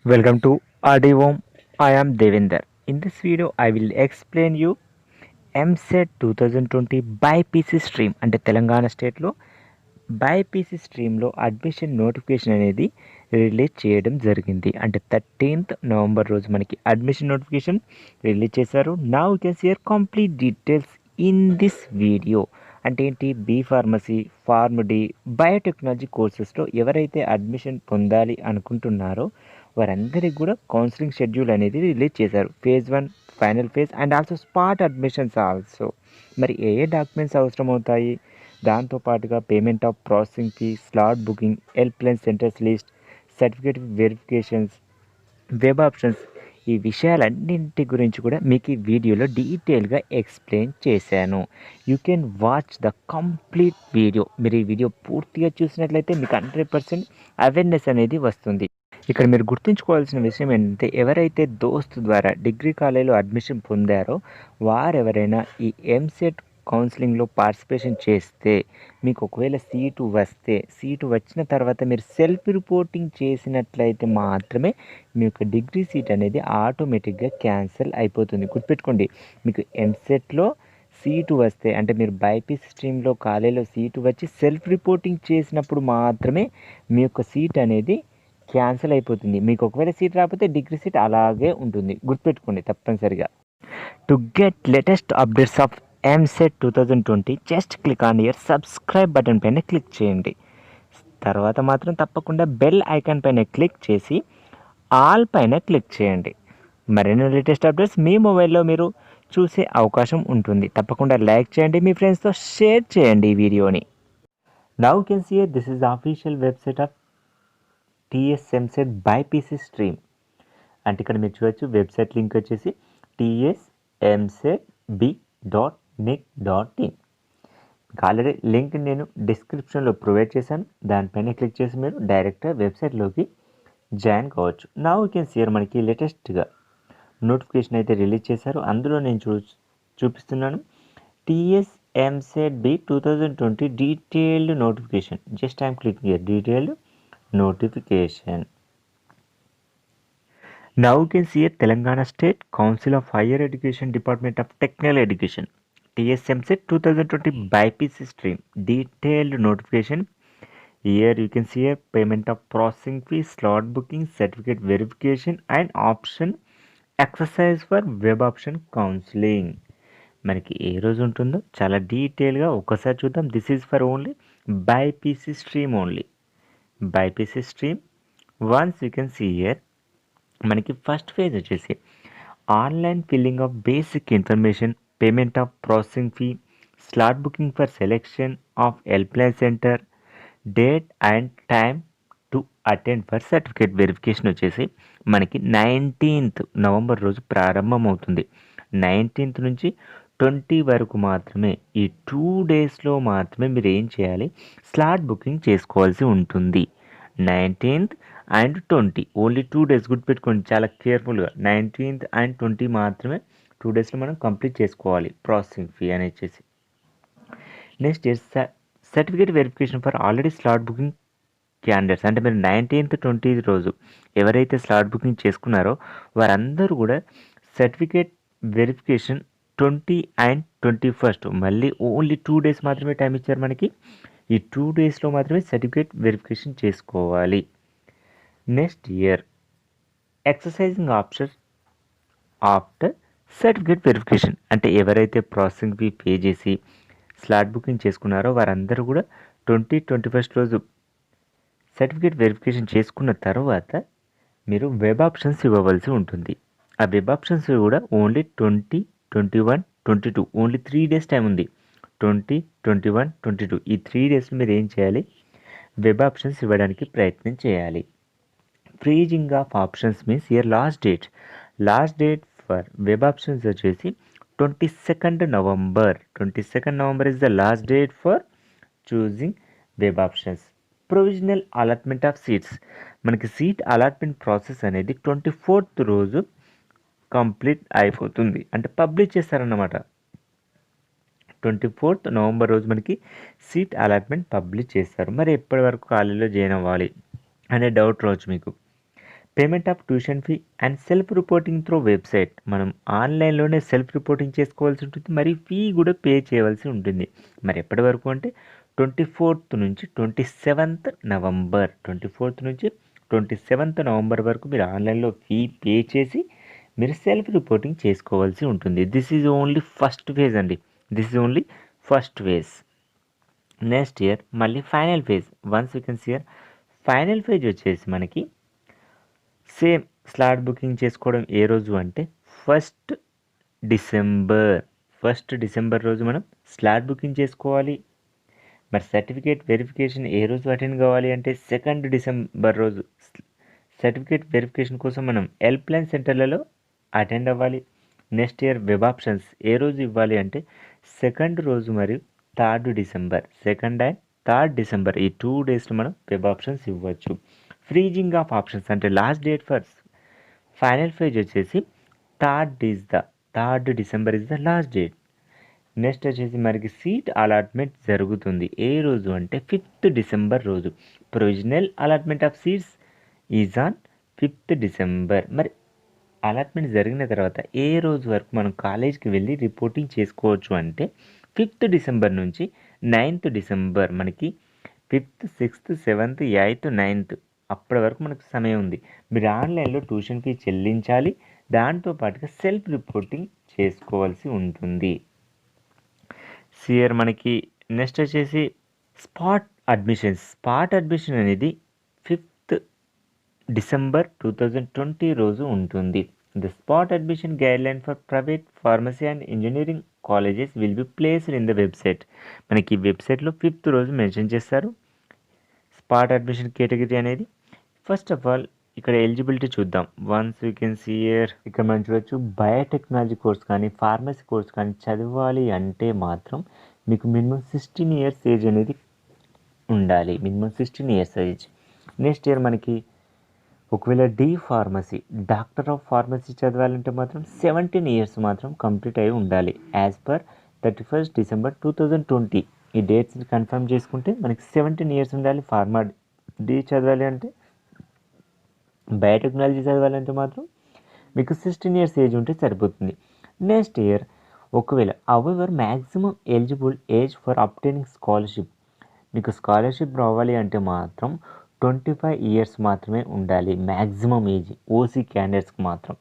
Welcome to Adivom. I am Devinder. In this video, I will explain you MSET 2020 BiPC stream అంటే తెలంగాణ స్టేట్లో BiPC స్ట్రీమ్లో admission notification అనేది release చేయడం జరిగింది. అంటే 13th నవంబర్ రోజు మనకి అడ్మిషన్ నోటిఫికేషన్ రిలీజ్ చేశారు. Now you can see here complete details in this video. అంటే ఏంటి, బీ ఫార్మసీ, ఫార్మడీ, బయోటెక్నాలజీ కోర్సెస్లో ఎవరైతే అడ్మిషన్ పొందాలి అనుకుంటున్నారో వారందరికీ కూడా కౌన్సిలింగ్ షెడ్యూల్ అనేది రిలీజ్ చేశారు. Phase 1, final phase and also spot admissions also. మరి ఏ డాక్యుమెంట్స్ అవసరం అవుతాయి, దాంతోపాటుగా payment of processing fee, slot booking, helpline centres list, certificate verifications, web options, ఈ విషయాలన్నింటి గురించి కూడా మీకు ఈ వీడియోలో డీటెయిల్గా ఎక్స్ప్లెయిన్ చేశాను. You can watch the complete video. మీరు ఈ వీడియో పూర్తిగా చూసినట్లయితే మీకు 100% అవేర్నెస్ అనేది వస్తుంది. ఇక్కడ మీరు గుర్తుంచుకోవాల్సిన విషయం ఏంటంటే, ఎవరైతే దోస్త్ ద్వారా డిగ్రీ కాలేజీలో అడ్మిషన్ పొందారో వారెవరైనా ఈ ఎంసెట్ కౌన్సిలింగ్లో పార్టిసిపేషన్ చేస్తే మీకు ఒకవేళ సీటు వచ్చిన తర్వాత మీరు సెల్ఫ్ రిపోర్టింగ్ చేసినట్లయితే మాత్రమే మీ యొక్క డిగ్రీ సీట్ అనేది ఆటోమేటిక్గా క్యాన్సిల్ అయిపోతుంది. గుర్తుపెట్టుకోండి, మీకు ఎంసెట్లో సీటు వస్తే అంటే మీరు బైపీసీ స్ట్రీమ్లో కాలేజీలో సీటు వచ్చి సెల్ఫ్ రిపోర్టింగ్ చేసినప్పుడు మాత్రమే మీ యొక్క సీట్ అనేది క్యాన్సిల్ అయిపోతుంది. మీకు ఒకవేళ సీట్ రాకపోతే డిగ్రీ సీట్ అలాగే ఉంటుంది. గుర్తుపెట్టుకోండి తప్పనిసరిగా. To get latest updates of EAMCET 2020 just click on your subscribe button పైన క్లిక్ చేయండి. తర్వాత మాత్రం తప్పకుండా బెల్ ఐకాన్ పైన క్లిక్ చేసి ఆల్ పైన క్లిక్ చేయండి. మరిన్ని లేటెస్ట్ అప్డేట్స్ మీ మొబైల్లో మీరు చూసే అవకాశం ఉంటుంది. తప్పకుండా లైక్ చేయండి, మీ ఫ్రెండ్స్తో షేర్ చేయండి ఈ వీడియోని. Now can see this is the official website of TS EAMCET BiPC stream. అంటే ఇక్కడ మీరు చూడవచ్చు వెబ్సైట్ లింక్ వచ్చేసి tsmsetb.nic.in. ఆల్రెడీ లింక్ నేను డిస్క్రిప్షన్లో ప్రొవైడ్ చేశాను. దానిపైన క్లిక్ చేసి మీరు డైరెక్ట్గా వెబ్సైట్లోకి జాయిన్ కావచ్చు. నౌ యూ కెన్ సీ మనకి లేటెస్ట్గా నోటిఫికేషన్ అయితే రిలీజ్ చేశారు. అందులో నేను చూపిస్తున్నాను TS EAMCET B 2020 detailed notification. Just I'm clicking here detailed notification. Now you can see a Telangana State Council of Higher Education Department of Technical Education TSMSET 2020 BIPC stream detailed notification. Here you can see a payment of processing fee, slot booking, certificate verification and option exercise for web option counseling. మనకి ఏ రోజు ఉంటుందో చాలా డీటెయిల్గా ఒకసారి చూద్దాం. This is for only BiPC stream only. BiPC stream once you can see here మనకి first phase వచ్చేసి online filling of basic information, payment of processing fee, slot booking for selection of helpline centre, date and time to attend for certificate verification వచ్చేసి మనకి 19th November రోజు ప్రారంభమవుతుంది. 19th నుంచి 20 వరకు మాత్రమే, ఈ 2 డేస్లో మాత్రమే మీరు ఏం చేయాలి, స్లాట్ బుకింగ్ చేసుకోవాల్సి ఉంటుంది. 19th and 20 only 2 days. గుర్తుపెట్టుకోండి చాలా కేర్ఫుల్గా. 19th అండ్ 20 మాత్రమే 2 డేస్లో మనం కంప్లీట్ చేసుకోవాలి ప్రాసెసింగ్ ఫీ అని వచ్చేసి. Next certificate verification for already slot booking candidates. అంటే మీరు 19th 20 రోజు ఎవరైతే స్లాట్ బుకింగ్ చేసుకున్నారో వారందరూ కూడా సర్టిఫికేట్ వెరిఫికేషన్ 20 అండ్ 21st మళ్ళీ ఓన్లీ 2 డేస్ మాత్రమే టైం ఇచ్చారు మనకి. ఈ 2 డేస్లో మాత్రమే సర్టిఫికేట్ వెరిఫికేషన్ చేసుకోవాలి. Next year exercising options after certificate verification. అంటే ఎవరైతే ప్రాసెసింగ్ ఫీ పే చేసి స్లాట్ బుకింగ్ చేసుకున్నారో వారందరూ కూడా 21st రోజు సర్టిఫికేట్ వెరిఫికేషన్ చేసుకున్న తర్వాత మీరు వెబ్ ఆప్షన్స్ ఇవ్వవలసి ఉంటుంది. ఆ వెబ్ ఆప్షన్స్ కూడా ఓన్లీ 20, 21, 22 ఓన్లీ 3 డేస్ టైం ఉంది. 20, 21, 22 ఈ 3 డేస్లో మీరు ఏం చేయాలి, వెబ్ ఆప్షన్స్ ఇవ్వడానికి ప్రయత్నం చేయాలి. Freezing of options means year last date for web options వచ్చేసి 22nd November. 22nd November is the last date for choosing web options. Provisional allotment of seats. మనకి సీట్ అలాట్మెంట్ ప్రాసెస్ అనేది 24th రోజు complete అయిపోతుంది. అంటే publish చేస్తారన్నమాట. 24th November రోజు మనకి seat allotment publish చేస్తారు. మరి ఎప్పటి వరకు కాలేజీలో జాయిన్ అవ్వాలి అనే డౌట్ రావచ్చు మీకు. Payment of tuition fee and self reporting through website. మనం ఆన్లైన్లోనే సెల్ఫ్ రిపోర్టింగ్ చేసుకోవాల్సి ఉంటుంది, మరి ఫీ కూడా పే చేయవలసి ఉంటుంది. మరి ఎప్పటి వరకు అంటే 24th నుంచి 27th నవంబర్ వరకు మీరు ఆన్లైన్లో ఫీ పే చేసి మీరు సెల్ఫ్ రిపోర్టింగ్ చేసుకోవాల్సి ఉంటుంది. This is only first phase అండి. This is only first phase. Next year మళ్ళీ final phase. Once you can see year final phase వచ్చేసి మనకి సేమ్ స్లాట్ బుకింగ్ చేసుకోవడం ఏ రోజు అంటే 1st డిసెంబర్ రోజు మనం స్లాట్ బుకింగ్ చేసుకోవాలి. మరి సర్టిఫికేట్ వెరిఫికేషన్ ఏ రోజు అటెండ్ కావాలి అంటే 2nd డిసెంబర్ రోజు సర్టిఫికేట్ వెరిఫికేషన్ కోసం మనం హెల్ప్లైన్ సెంటర్లలో అటెండ్ అవ్వాలి. Next year web options A రోజు ఇవ్వాలి అంటే 2nd రోజు మరియు 3rd December. 2nd and 3rd December ఈ 2 డేస్లో మనం వెబ్ ఆప్షన్స్ ఇవ్వచ్చు. ఫ్రీజింగ్ ఆఫ్ ఆప్షన్స్ అంటే last date for final phase వచ్చేసి 3rd December is the last date. Next వచ్చేసి మనకి సీట్ అలాట్మెంట్ జరుగుతుంది ఏ రోజు అంటే 5th డిసెంబర్ రోజు. Provisional allotment of seats is on 5th December. మరి అలాట్మెంట్ జరిగిన తర్వాత ఏ రోజు వరకు మనం కాలేజ్కి వెళ్ళి రిపోర్టింగ్ చేసుకోవచ్చు అంటే 5th డిసెంబర్ నుంచి 9th డిసెంబర్. మనకి 5th, 6th, 7th, 8th, 9th అప్పటి వరకు మనకు సమయం ఉంది. మీరు ఆన్లైన్లో ట్యూషన్ ఫీ చెల్లించాలి, దాంతో పాటుగా సెల్ఫ్ రిపోర్టింగ్ చేసుకోవాల్సి ఉంటుంది. సియర్ మనకి నెక్స్ట్ వచ్చేసి స్పాట్ అడ్మిషన్ అనేది 5th డిసెంబర్ 2020 రోజు ఉంటుంది. The spot admission guideline for private pharmacy and engineering colleges will be placed in the website. మనకి వెబ్సైట్లో 5th రోజు మెన్షన్ చేస్తారు స్పాట్ అడ్మిషన్ కేటగిరీ అనేది. ఫస్ట్ ఆఫ్ ఆల్ ఇక్కడ ఎలిజిబిలిటీ చూద్దాం. Once you can see here ఇక్కడ మనం చూడొచ్చు బయోటెక్నాలజీ కోర్స్ కానీ ఫార్మసీ కోర్స్ కానీ చదవాలి అంటే మాత్రం మీకు మినిమం 16 years ఏజ్ అనేది ఉండాలి. Minimum 16 years age. Next year మనకి ఒకవేళ ఫార్మసీ డాక్టర్ ఆఫ్ ఫార్మసీ చదవాలంటే మాత్రం 17 years మాత్రం కంప్లీట్ అయి ఉండాలి. యాజ్ పర్ 31st డిసెంబర్ 2020 ఈ డేట్స్ని కన్ఫర్మ్ చేసుకుంటే మనకి 17 years ఉండాలి. ఫార్మా చదవాలి అంటే, బయోటెక్నాలజీ చదవాలంటే మాత్రం మీకు 16 years ఏజ్ ఉంటే సరిపోతుంది. నెక్స్ట్ ఇయర్ ఒకవేళ our maximum eligible age for obtaining scholarship, మీకు స్కాలర్షిప్ రావాలి అంటే మాత్రం 25 years మాత్రమే ఉండాలి మ్యాక్సిమం ఏజ్. ఓసీ క్యాండిడేట్స్కి మాత్రం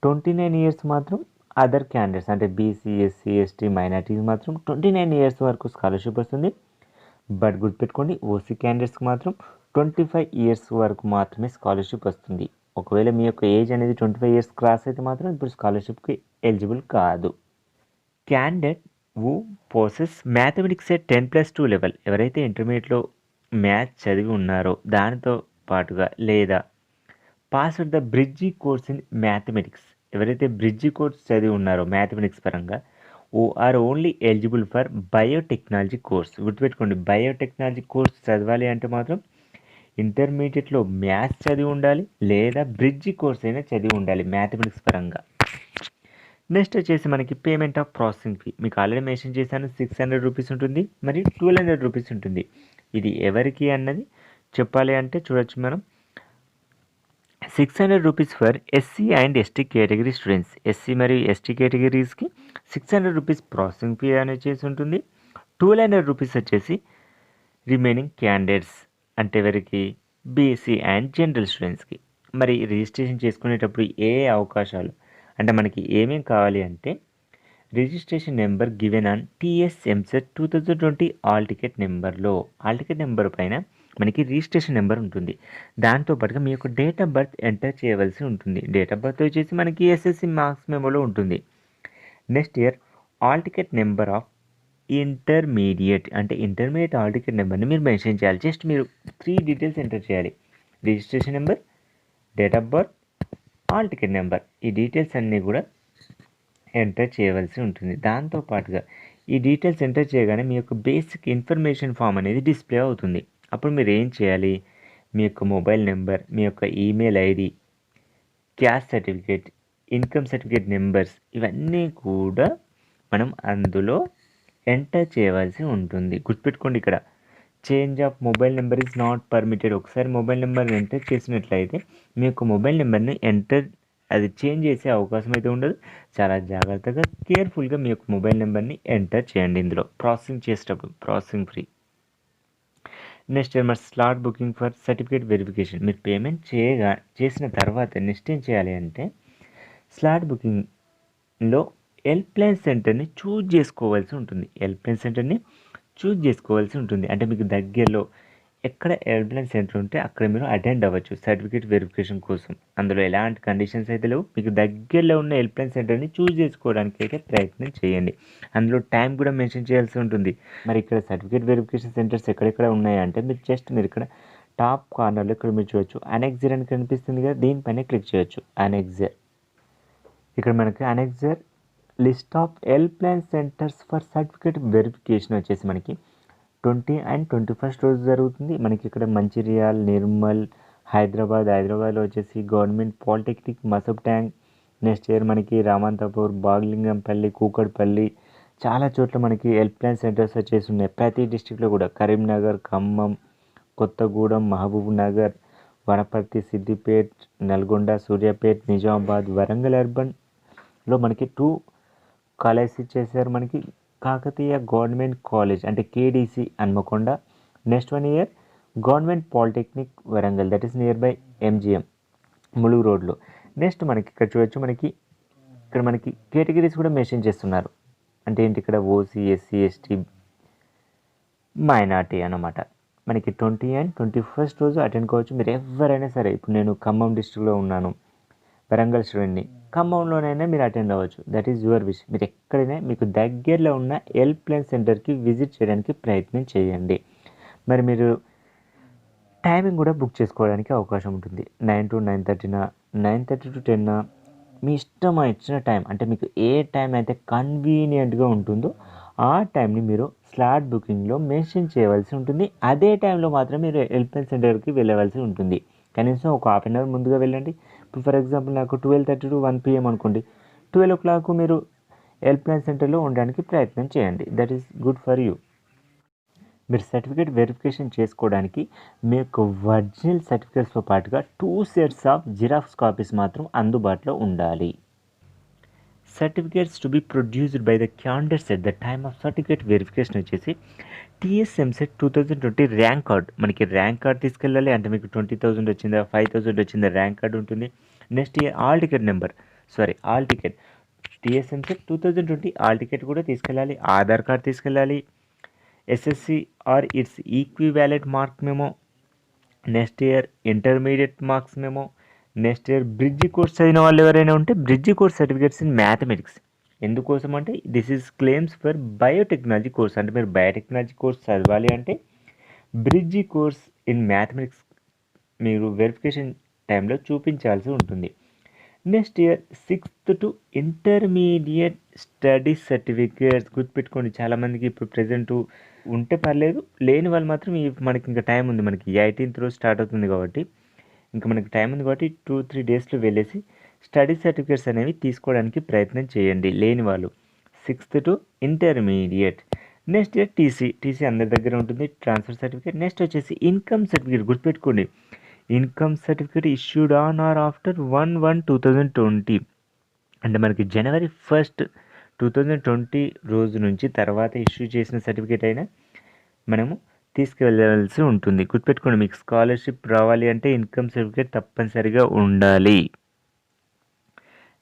29 years మాత్రం అదర్ క్యాండిడేట్స్ అంటే బీసీ, ఎస్సీ, ఎస్టీ, మైనార్టీస్ మాత్రం 29 years వరకు స్కాలర్షిప్ వస్తుంది. బట్ గుర్తుపెట్టుకోండి ఓసీ క్యాండిడేట్స్కి మాత్రం 25 years వరకు మాత్రమే స్కాలర్షిప్ వస్తుంది. ఒకవేళ మీ యొక్క ఏజ్ అనేది 25 years క్రాస్ అయితే మాత్రం ఇప్పుడు స్కాలర్షిప్కి ఎలిజిబుల్ కాదు. Candidate who possess mathematics at 10+2 level, ఎవరైతే ఇంటర్మీడియట్లో మ్యాథ్స్ చదివి ఉన్నారో దానితో పాటుగా లేదా pass the bridge course in mathematics, ఎవరైతే బ్రిడ్జీ కోర్స్ చదివి ఉన్నారో మ్యాథమెటిక్స్ పరంగా are only eligible for biotechnology course. గుర్తుపెట్టుకోండి బయోటెక్నాలజీ కోర్స్ చదవాలి అంటే మాత్రం ఇంటర్మీడియట్లో మ్యాథ్స్ చదివి ఉండాలి లేదా బ్రిడ్జీ కోర్స్ అయినా చదివి ఉండాలి మ్యాథమెటిక్స్ పరంగా. నెక్స్ట్ వచ్చేసి మనకి పేమెంట్ ఆఫ్ ప్రాసెసింగ్ ఫీ మీకు ఆల్రెడీ మెన్షన్ చేశాను 600 rupees ఉంటుంది, మరి 1200 rupees ఉంటుంది. ఇది ఎవరికి అన్నది చెప్పాలి అంటే చూడొచ్చు మనం 600 rupees for SC and ST category students. SC మరియు ఎస్టీ కేటగిరీస్కి 600 rupees ప్రాసెసింగ్ ఫీ అనేది చేసి ఉంటుంది. 1200 rupees వచ్చేసి రిమైనింగ్ క్యాండిడేట్స్ అంటే ఎవరికి బీసీ అండ్ జనరల్ స్టూడెంట్స్కి. మరి రిజిస్ట్రేషన్ చేసుకునేటప్పుడు ఏ అవకాశాలు అంటే మనకి ఏమేం కావాలి అంటే registration number given on TS EAMCET 2020 hall ticket number పైన మనకి రిజిస్ట్రేషన్ నెంబర్ ఉంటుంది. దాంతోపాటుగా మీ యొక్క డేట్ ఆఫ్ బర్త్ ఎంటర్ చేయవలసి ఉంటుంది. డేట్ ఆఫ్ బర్త్ వచ్చేసి మనకి ఎస్ఎస్సి మార్క్స్ మెమోలో ఉంటుంది. Next here hall ticket number of intermediate all ticket నెంబర్ని మీరు మెన్షన్ చేయాలి. జస్ట్ మీరు 3 details ఎంటర్ చేయాలి. Registration number, date of birth, all ticket number. ఈ డీటెయిల్స్ అన్నీ కూడా ఎంటర్ చేయవలసి ఉంటుంది. దాంతోపాటుగా ఈ డీటెయిల్స్ ఎంటర్ చేయగానే మీ యొక్క బేసిక్ ఇన్ఫర్మేషన్ ఫామ్ అనేది డిస్ప్లే అవుతుంది. అప్పుడు మీరు ఏం చేయాలి, మీ యొక్క మొబైల్ నెంబర్, మీ యొక్క email ID, caste certificate, income certificate numbers ఇవన్నీ కూడా మనం అందులో ఎంటర్ చేయవలసి ఉంటుంది. గుర్తుపెట్టుకోండి ఇక్కడ change of mobile number is not permitted. ఒకసారి మొబైల్ నెంబర్ని ఎంటర్ చేసినట్లయితే మీ యొక్క మొబైల్ నెంబర్ని అది చేంజ్ చేసే అవకాశం అయితే ఉండదు. చాలా జాగ్రత్తగా కేర్ఫుల్గా మీ యొక్క మొబైల్ నెంబర్ని ఎంటర్ చేయండి ఇందులో ప్రాసెసింగ్ చేసేటప్పుడు, ప్రాసెసింగ్ ఫ్రీ. నెక్స్ట్ మరి slot booking for certificate verification. మీరు పేమెంట్ చేసిన తర్వాత నెక్స్ట్ ఏం చేయాలి అంటే స్లాట్ బుకింగ్లో హెల్ప్లైన్ సెంటర్ని చూజ్ చేసుకోవాల్సి ఉంటుంది. అంటే మీకు దగ్గరలో ఎక్కడ హెల్ప్లైన్ సెంటర్ ఉంటే అక్కడ మీరు అటెండ్ అవ్వచ్చు సర్టిఫికేట్ వెరిఫికేషన్ కోసం. అందులో ఎలాంటి కండిషన్స్ అయితే లేవు. మీకు దగ్గరలో ఉన్న హెల్ప్లైన్ సెంటర్ని చూజ్ చేసుకోవడానికి అయితే ప్రయత్నం చేయండి. అందులో టైం కూడా మెన్షన్ చేయాల్సి ఉంటుంది. మరి ఇక్కడ సర్టిఫికేట్ వెరిఫికేషన్ సెంటర్స్ ఎక్కడెక్కడ ఉన్నాయంటే మీరు ఇక్కడ టాప్ కార్నర్లో ఇక్కడ మీరు చూడవచ్చు అనెక్జర్ అని కనిపిస్తుంది కదా, దీనిపైన క్లిక్ చేయొచ్చు. అనెక్జర్, ఇక్కడ మనకి annexure list of helpline centres for certificate verification వచ్చేసి మనకి 20 and 21 రోజు జరుగుతుంది. మనకి ఇక్కడ మంచిర్యాల్, నిర్మల్, హైదరాబాద్లో వచ్చేసి government polytechnic, Masab tank. Next year మనకి రామంతపూర్, బాగ్లింగంపల్లి, కూకట్పల్లి, చాలా చోట్ల మనకి హెల్ప్లైన్ సెంటర్స్ వచ్చేసి ఉన్నాయి. ప్రతి డిస్టిక్లో కూడా కరీంనగర్, ఖమ్మం, కొత్తగూడెం, మహబూబ్ నగర్, వనపర్తి, సిద్దిపేట్, నల్గొండ, సూర్యాపేట్, నిజామాబాద్, వరంగల్ అర్బన్లో మనకి 2 కాలేజెస్ చేశారు. మనకి కాకతీయ గవర్నమెంట్ కాలేజ్ అంటే KDC Hanmakonda. Next 1 year government polytechnic Warangal, that is near by MGM Mulugu రోడ్లో. నెక్స్ట్ మనకి ఇక్కడ చూడొచ్చు ఇక్కడ మనకి కేటగిరీస్ కూడా మెన్షన్ చేస్తున్నారు. అంటే ఏంటి, ఇక్కడ ఓసీ, ఎస్సీ, ఎస్టీ, మైనార్టీ అన్నమాట. మనకి 20 and 21 రోజు అటెండ్ కావచ్చు మీరు ఎవరైనా సరే. ఇప్పుడు నేను ఖమ్మం డిస్ట్రిక్ట్లో ఉన్నాను, వరంగల్ స్టూడెంట్ని, ఖమ్మంలోనైనా మీరు అటెండ్ అవ్వచ్చు. That is your wish. మీరు ఎక్కడైనా మీకు దగ్గరలో ఉన్న హెల్ప్లైన్ సెంటర్కి విజిట్ చేయడానికి ప్రయత్నం చేయండి. మరి మీరు టైమింగ్ కూడా బుక్ చేసుకోవడానికి అవకాశం ఉంటుంది. 9 to 9:30, 9:30 to 10, మీ ఇచ్చిన టైం. అంటే మీకు ఏ టైం అయితే కన్వీనియంట్గా ఉంటుందో ఆ టైంని మీరు స్లాట్ బుకింగ్లో మెన్షన్ చేయవలసి ఉంటుంది. అదే టైంలో మాత్రం మీరు హెల్ప్లైన్ సెంటర్కి వెళ్ళవలసి ఉంటుంది. కనీసం ఒక హాఫ్ అన్ అవర్ ముందుగా వెళ్ళండి. ఇప్పుడు ఫర్ ఎగ్జాంపుల్ నాకు 12:30 to 1 PM అనుకోండి, 12 o'clock మీరు హెల్ప్లైన్ సెంటర్లో ఉండడానికి ప్రయత్నం చేయండి. That is good for you. మీరు సర్టిఫికేట్ వెరిఫికేషన్ చేసుకోవడానికి మీ యొక్క ఒరిజినల్ సర్టిఫికేట్స్తో పాటుగా 2 sets ఆఫ్ జిరాక్స్ కాపీస్ మాత్రం అందుబాటులో ఉండాలి. Certificates to be produced by the candidates at the time of certificate verification వచ్చేసి TSMCET 2020 ర్యాంక్ కార్డ్. మనకి ర్యాంక్ కార్డ్ తీసుకెళ్ళాలి. అంటే మీకు 20,000 వచ్చిందా, 5,000 వచ్చిందా, ర్యాంక్ కార్డ్ ఉంటుంది. Next here hall ticket TSMCET 2020 hall ticket కూడా తీసుకెళ్ళాలి. ఆధార్ కార్డ్ తీసుకెళ్ళాలి. SSC or its equivalent mark memo. Next here intermediate marks memo. Next here bridge course చదివిన వాళ్ళు ఎవరైనా ఉంటే bridge course certificates in mathematics. ఎందుకోసం అంటే this is claims for biotechnology course. అంటే మీరు బయోటెక్నాలజీ కోర్స్ చదవాలి అంటే బ్రిడ్జి కోర్స్ ఇన్ మ్యాథమెటిక్స్ మీరు వెరిఫికేషన్ టైంలో చూపించాల్సి ఉంటుంది. Next year 6th to intermediate studies certificates. గుర్తుపెట్టుకోండి, చాలామందికి ఇప్పుడు ప్రజెంట్ ఉంటే పర్లేదు, లేని వాళ్ళు మాత్రం మనకి ఇంకా టైం ఉంది. మనకి 18th రోజు స్టార్ట్ అవుతుంది కాబట్టి ఇంకా మనకి టైం ఉంది కాబట్టి 2-3 డేస్లో వెళ్ళేసి స్టడీ సర్టిఫికేట్స్ అనేవి తీసుకోవడానికి ప్రయత్నం చేయండి లేని వాళ్ళు. 6th to intermediate. Next here TC అందరి దగ్గర ఉంటుంది, ట్రాన్స్ఫర్ సర్టిఫికేట్. నెక్స్ట్ వచ్చేసి ఇన్కమ్ సర్టిఫికేట్. గుర్తుపెట్టుకోండి, income certificate issued on or after 1/1/2020. అంటే మనకి January 1st 2020 రోజు నుంచి తర్వాత ఇష్యూ చేసిన సర్టిఫికేట్ అయినా మనము తీసుకువెళ్ళవలసి ఉంటుంది. గుర్తుపెట్టుకోండి, మీకు స్కాలర్షిప్ రావాలి అంటే ఇన్కమ్ సర్టిఫికేట్ తప్పనిసరిగా ఉండాలి.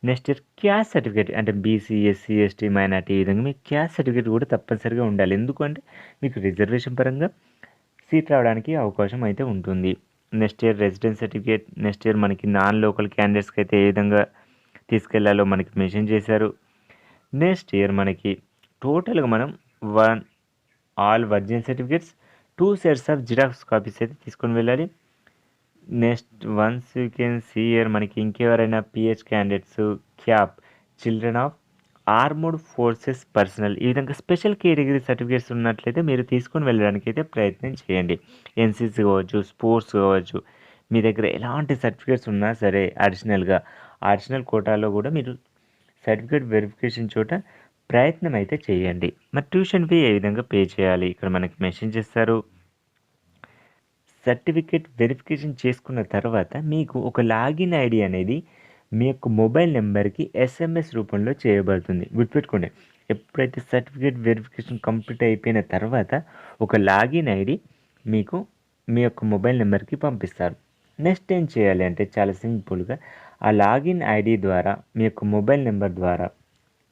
Next year caste certificate. అంటే బీసీ, ఎస్సీ, ఎస్టీ, మైనార్టీ ఈ విధంగా మీకు క్యాస్ట్ సర్టిఫికేట్ కూడా తప్పనిసరిగా ఉండాలి. ఎందుకంటే మీకు రిజర్వేషన్ పరంగా సీట్ రావడానికి అవకాశం అయితే ఉంటుంది. Next year residence certificate. Next year మనకి నాన్ లోకల్ క్యాండిడేట్స్కి అయితే ఏ విధంగా తీసుకెళ్లాలో మనకి మెన్షన్ చేశారు. నెక్స్ట్ ఇయర్ మనకి టోటల్గా మనం all original certificates 2 sets of xerox copies అయితే తీసుకొని వెళ్ళాలి. Next once you can see here మనకి ఇంకెవరైనా PH candidates, CAP, children of armed forces personnel ఈ విధంగా స్పెషల్ కేటగిరీ సర్టిఫికేట్స్ ఉన్నట్లయితే మీరు తీసుకొని వెళ్ళడానికి అయితే ప్రయత్నం చేయండి. ఎన్సీసీ కావచ్చు, స్పోర్ట్స్ కావచ్చు, మీ దగ్గర ఎలాంటి సర్టిఫికేట్స్ ఉన్నా సరే అడిషనల్ కోటాలో కూడా మీరు సర్టిఫికేట్ వెరిఫికేషన్ చోట ప్రయత్నం అయితే చేయండి. మరి ట్యూషన్ ఫీ ఏ విధంగా పే చేయాలి ఇక్కడ మనకి మెన్షన్ చేస్తారు. సర్టిఫికేట్ వెరిఫికేషన్ చేసుకున్న తర్వాత మీకు ఒక లాగిన్ ఐడి అనేది మీ యొక్క మొబైల్ నెంబర్కి ఎస్ఎంఎస్ రూపంలో చేయబడుతుంది. గుర్తుపెట్టుకోండి, ఎప్పుడైతే సర్టిఫికేట్ వెరిఫికేషన్ కంప్లీట్ అయిపోయిన తర్వాత ఒక లాగిన్ ఐడి మీకు మీ యొక్క మొబైల్ నెంబర్కి పంపిస్తారు. నెక్స్ట్ ఏం చేయాలి అంటే చాలా సింపుల్గా ఆ లాగిన్ ఐడి ద్వారా మీ యొక్క మొబైల్ నెంబర్ ద్వారా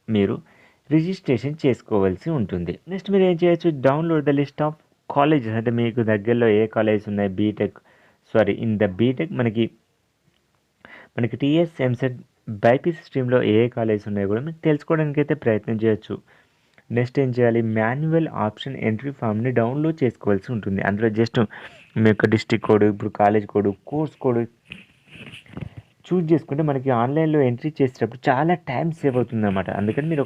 మీరు రిజిస్ట్రేషన్ చేసుకోవాల్సి ఉంటుంది. నెక్స్ట్ మీరు ఏం చేయొచ్చు, download the list of colleges. అంటే మీకు దగ్గరలో ఏ కాలేజెస్ ఉన్నాయి, ఇన్ ద బీటెక్ మనకి టీఎస్ ఎంసెట్ బైపీసీ స్ట్రీమ్లో ఏ కాలేజెస్ ఉన్నాయో కూడా మీరు తెలుసుకోవడానికి అయితే ప్రయత్నం చేయొచ్చు. నెక్స్ట్ ఏం చేయాలి, మాన్యువల్ ఆప్షన్ ఎంట్రీ ఫామ్ని డౌన్లోడ్ చేసుకోవాల్సి ఉంటుంది. అందులో జస్ట్ మీ యొక్క డిస్ట్రిక్ట్ కోడ్, ఇప్పుడు college code, course code choose చేసుకుంటే మనకి ఆన్లైన్లో ఎంట్రీ చేసేటప్పుడు చాలా టైం సేవ్ అవుతుంది అన్నమాట. అందుకని మీరు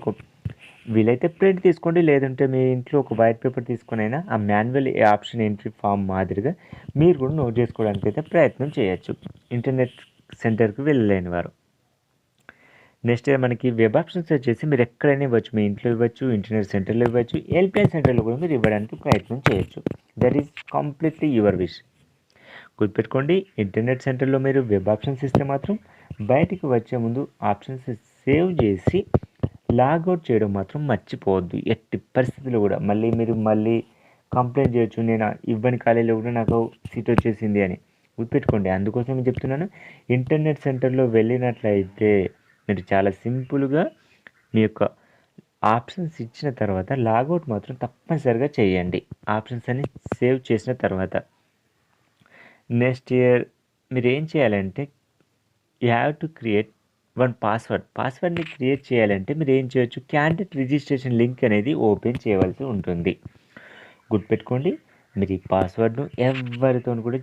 వీలైతే ప్రింట్ తీసుకోండి, లేదంటే మీ ఇంట్లో ఒక వైట్ పేపర్ తీసుకొని అయినా ఆ మాన్యువల్ ఆప్షన్ ఎంట్రీ ఫామ్ మాదిరిగా మీరు కూడా నోట్ చేసుకోవడానికి అయితే ప్రయత్నం చేయొచ్చు, ఇంటర్నెట్ సెంటర్కి వెళ్ళలేని వారు. నెక్స్ట్ మనకి వెబ్ ఆప్షన్స్ వచ్చేసి మీరు ఎక్కడైనా ఇవ్వచ్చు, మీ ఇంట్లో ఇవ్వచ్చు, ఇంటర్నెట్ సెంటర్లో ఇవ్వచ్చు, హెల్ప్లైన్ సెంటర్లో కూడా మీరు ఇవ్వడానికి ప్రయత్నం చేయొచ్చు. That is completely your wish. గుర్తుపెట్టుకోండి, ఇంటర్నెట్ సెంటర్లో మీరు వెబ్ ఆప్షన్స్ ఇస్తే మాత్రం బయటికి వచ్చే ముందు ఆప్షన్స్ సేవ్ చేసి లాగౌట్ చేయడం మాత్రం మర్చిపోవద్దు ఎట్టి పరిస్థితుల్లో కూడా. మళ్ళీ కంప్లైంట్ చేయొచ్చు, నేను ఇవ్వని కాలేజీలో కూడా నాకు సీట్ వచ్చేసింది అని. గుర్తుపెట్టుకోండి, అందుకోసం నేను చెప్తున్నాను, ఇంటర్నెట్ సెంటర్లో వెళ్ళినట్లయితే మీరు చాలా సింపుల్గా మీ యొక్క ఆప్షన్స్ ఇచ్చిన తర్వాత లాగౌట్ మాత్రం తప్పనిసరిగా చేయండి, ఆప్షన్స్ అన్ని సేవ్ చేసిన తర్వాత. నెక్స్ట్ ఇయర్ మీరు ఏం చేయాలంటే you have to create one పాస్వర్డ్ని క్రియేట్ చేయాలంటే మీరు ఏం చేయొచ్చు, క్యాండిడేట్ రిజిస్ట్రేషన్ లింక్ అనేది ఓపెన్ చేయవలసి ఉంటుంది. గుర్తుపెట్టుకోండి, మీరు ఈ పాస్వర్డ్ను ఎవరితో కూడా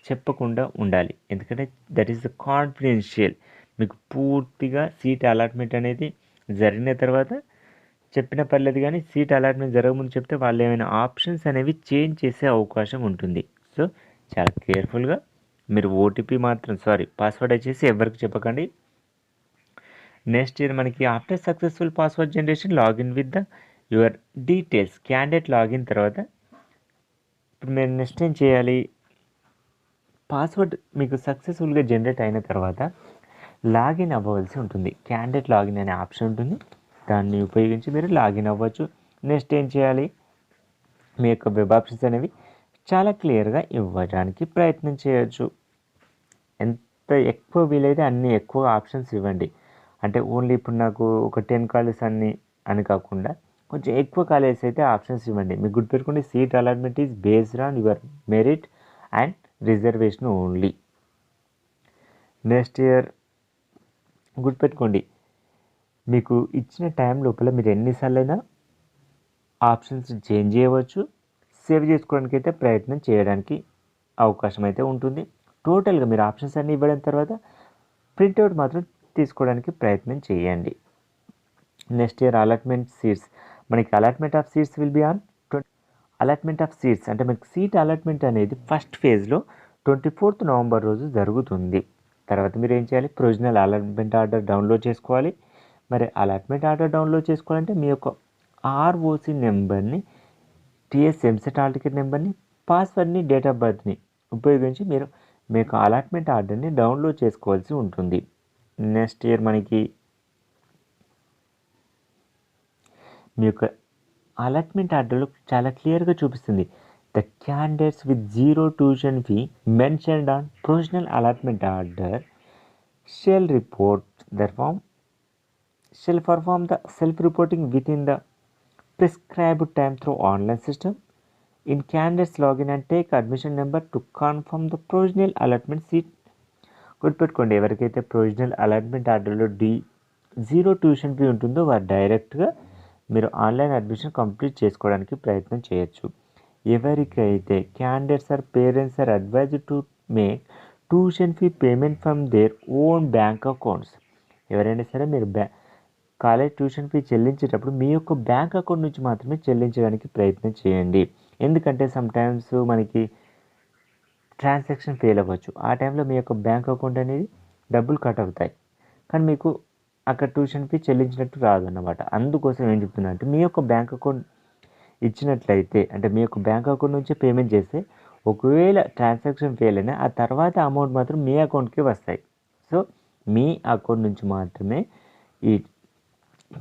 చెప్పకుండా ఉండాలి, ఎందుకంటే దట్ ఈస్ ద కాన్ఫిడెన్షియల్. మీకు పూర్తిగా సీట్ అలాట్మెంట్ అనేది జరిగిన తర్వాత చెప్పిన పర్లేదు, కానీ సీట్ అలాట్మెంట్ జరగముందు చెప్తే వాళ్ళు ఏమైనా ఆప్షన్స్ అనేవి చేంజ్ చేసే అవకాశం ఉంటుంది. సో చాలా కేర్ఫుల్గా మీరు పాస్వర్డ్ వచ్చేసి ఎవరికి చెప్పకండి. నెక్స్ట్ ఇయర్ మనకి after successful password generation login with the your details. Candidate login తర్వాత ఇప్పుడు మీరు నెక్స్ట్ ఏం చేయాలి, పాస్వర్డ్ మీకు సక్సెస్ఫుల్గా జనరేట్ అయిన తర్వాత లాగిన్ అవ్వవలసి ఉంటుంది. క్యాండిడేట్ లాగిన్ అనే ఆప్షన్ ఉంటుంది, దాన్ని ఉపయోగించి మీరు లాగిన్ అవ్వచ్చు. నెక్స్ట్ ఏం చేయాలి, మీ యొక్క వెబ్ ఆప్షన్స్ అనేవి చాలా క్లియర్గా ఇవ్వడానికి ప్రయత్నం చేయొచ్చు. ఎంత ఎక్కువ వీలైతే అన్ని ఎక్కువ ఆప్షన్స్ ఇవ్వండి. అంటే ఓన్లీ ఇప్పుడు నాకు ఒక 10 కాలేజెస్ అని కాకుండా కొంచెం ఎక్కువ కాలేజెస్ అయితే ఆప్షన్స్ ఇవ్వండి. మీకు గుర్తుపెట్టుకోండి, seat allotment is based on your merit and reservation only. Next year గుర్తుపెట్టుకోండి, మీకు ఇచ్చిన టైం లోపల మీరు ఎన్నిసార్లైనా ఆప్షన్స్ చేంజ్ చేయవచ్చు, సేవ్ చేసుకోవడానికి అయితే ప్రయత్నం చేయడానికి అవకాశం అయితే ఉంటుంది. టోటల్గా మీరు ఆప్షన్స్ అన్నీ ఇవ్వడం తర్వాత ప్రింట్అవుట్ మాత్రం తీసుకోవడానికి ప్రయత్నం చేయండి. Next year allotment seats. మనకి allotment of seats will be on allotment of seats అంటే మనకి సీట్ అలాట్మెంట్ అనేది ఫస్ట్ ఫేజ్లో 24th నవంబర్ రోజు జరుగుతుంది. తర్వాత మీరు ఏం చేయాలి, ప్రొవిజనల్ అలాట్మెంట్ ఆర్డర్ డౌన్లోడ్ చేసుకోవాలి. మరి అలాట్మెంట్ ఆర్డర్ డౌన్లోడ్ చేసుకోవాలంటే మీ యొక్క ఆర్ఓసి నెంబర్ని, టీఎస్ ఎంసెట్ హాల్ టికెట్ నెంబర్ని, పాస్వర్డ్ని, డేట్ ఆఫ్ బర్త్ని ఉపయోగించి మీరు మీ యొక్క అలాట్మెంట్ ఆర్డర్ని డౌన్లోడ్ చేసుకోవాల్సి ఉంటుంది. నెక్స్ట్ ఇయర్ మనకి మీ యొక్క అలాట్మెంట్ ఆర్డర్లో చాలా క్లియర్గా చూపిస్తుంది, the candidates with 0 tuition fee mentioned on provisional allotment order shall perform the self-reporting within the prescribed time through online system in candidates login and take admission number to confirm the provisional allotment seat. గుర్తుపెట్టుకోండి, ఎవరికైతే provisional allotment ఆర్డర్లో 0 tuition fee ఉంటుందో వారు డైరెక్ట్గా మీరు online admission complete చేసుకోవడానికి ప్రయత్నం చేయొచ్చు. ఎవరికైతే candidates or parents are advised to make tuition fee payment from their own bank accounts. ఎవరైనా సరే మీరు కాలేజ్ ట్యూషన్ ఫీ చెల్లించేటప్పుడు మీ యొక్క బ్యాంక్ అకౌంట్ నుంచి మాత్రమే చెల్లించడానికి ప్రయత్నం చేయండి. ఎందుకంటే సమ్టైమ్స్ మనకి ట్రాన్సాక్షన్ ఫెయిల్ అవ్వచ్చు, ఆ టైంలో మీ యొక్క బ్యాంక్ అకౌంట్ అనేది డబ్బులు కట్ అవుతాయి, కానీ మీకు అక్కడ ట్యూషన్ ఫీ చెల్లించినట్టు రాదన్నమాట. అందుకోసం ఏం చెప్తున్నా అంటే మీ యొక్క బ్యాంక్ అకౌంట్ ఇచ్చినట్లయితే, అంటే మీ యొక్క బ్యాంక్ అకౌంట్ నుంచే పేమెంట్ చేస్తే ఒకవేళ ట్రాన్సాక్షన్ ఫెయిల్ అయినా ఆ తర్వాత అమౌంట్ మాత్రం మీ అకౌంట్‌కే వస్తాయి. సో, మీ అకౌంట్ నుంచి మాత్రమే ఈ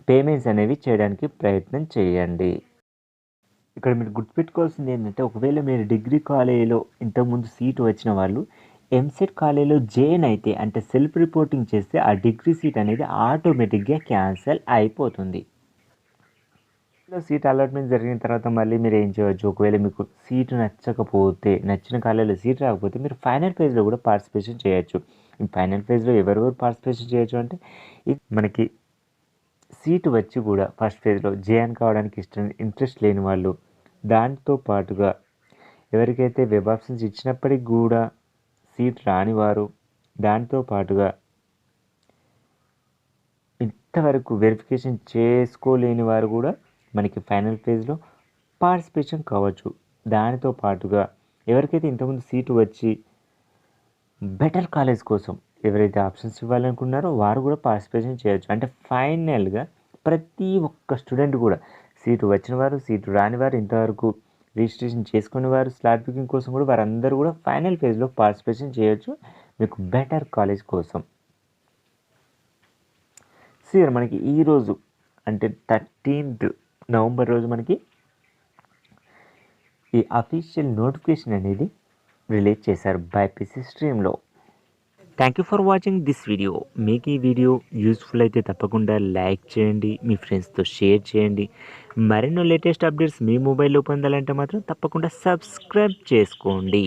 పేమెంట్స్ అనేవి చేయడానికి ప్రయత్నం చేయండి. ఇక్కడ మీరు గుర్తుపెట్టుకోవాల్సింది ఏంటంటే, ఒకవేళ మీరు డిగ్రీ కాలేజీలో ఇంతకుముందు సీట్ వచ్చిన వాళ్ళు ఎంసెట్ కాలేజీలో జాయిన్ అయితే అంటే సెల్ఫ్ రిపోర్టింగ్ చేస్తే ఆ డిగ్రీ సీట్ అనేది ఆటోమేటిక్‌గా క్యాన్సల్ అయిపోతుంది. సీట్ అలాట్మెంట్ జరిగిన తర్వాత మళ్ళీ మీరు ఏం చేయవచ్చు, ఒకవేళ మీకు సీటు నచ్చకపోతే, నచ్చిన కాలేజీలో సీట్ రాకపోతే మీరు ఫైనల్ ఫేజ్‌లో కూడా పార్టిసిపేషన్ చేయొచ్చు. ఈ ఫైనల్ ఫేజ్‌లో ఎవరెవరు పార్టిసిపేషన్ చేయొచ్చు అంటే, మనకి సీటు వచ్చి కూడా ఫస్ట్ ఫేజ్‌లో జాయిన్ కావడానికి ఇంట్రెస్ట్ లేని వాళ్ళు, దాంతో పాటుగా ఎవరికైతే వెబ్ ఆప్షన్స్ ఇచ్చినప్పటికి కూడా సీట్ రానివారు, దాంతో పాటుగా ఇంతవరకు వెరిఫికేషన్ చేసుకోలేని వారు కూడా మనకి ఫైనల్ ఫేజ్‌లో పార్టిసిపేషన్ కావచ్చు. దానితో పాటుగా ఎవరికైతే ఇంతకుముందు సీటు వచ్చి బెటర్ కాలేజ్ కోసం ఎవరైతే ఆప్షన్స్ ఇవ్వాలనుకున్నారో వారు కూడా పార్టిసిపేషన్ చేయొచ్చు. అంటే ఫైనల్‌గా ప్రతి ఒక్క స్టూడెంట్ కూడా సీటు వచ్చిన వారు, సీటు రాని వారు, ఇంతవరకు రిజిస్ట్రేషన్ చేసుకునే వారు, స్లాట్ బుకింగ్ కోసం కూడా వారందరూ కూడా ఫైనల్ ఫేజ్‌లో పార్టిసిపేషన్ చేయొచ్చు మీకు బెటర్ కాలేజ్ కోసం. సో, మనకి ఈరోజు అంటే 13థ్ నవంబర్ రోజు మనకి ఈ అఫీషియల్ నోటిఫికేషన్ అనేది రిలీజ్ చేశారు బైపీసీ స్ట్రీమ్‌లో. Thank you for watching this video. మీకు ఈ వీడియో యూస్ఫుల్ అయితే తప్పకుండా లైక్ చేయండి, మీ ఫ్రెండ్స్తో షేర్ చేయండి. మరెన్నో లేటెస్ట్ అప్డేట్స్ మీ మొబైల్లో పొందాలంటే మాత్రం తప్పకుండా సబ్స్క్రైబ్ చేసుకోండి.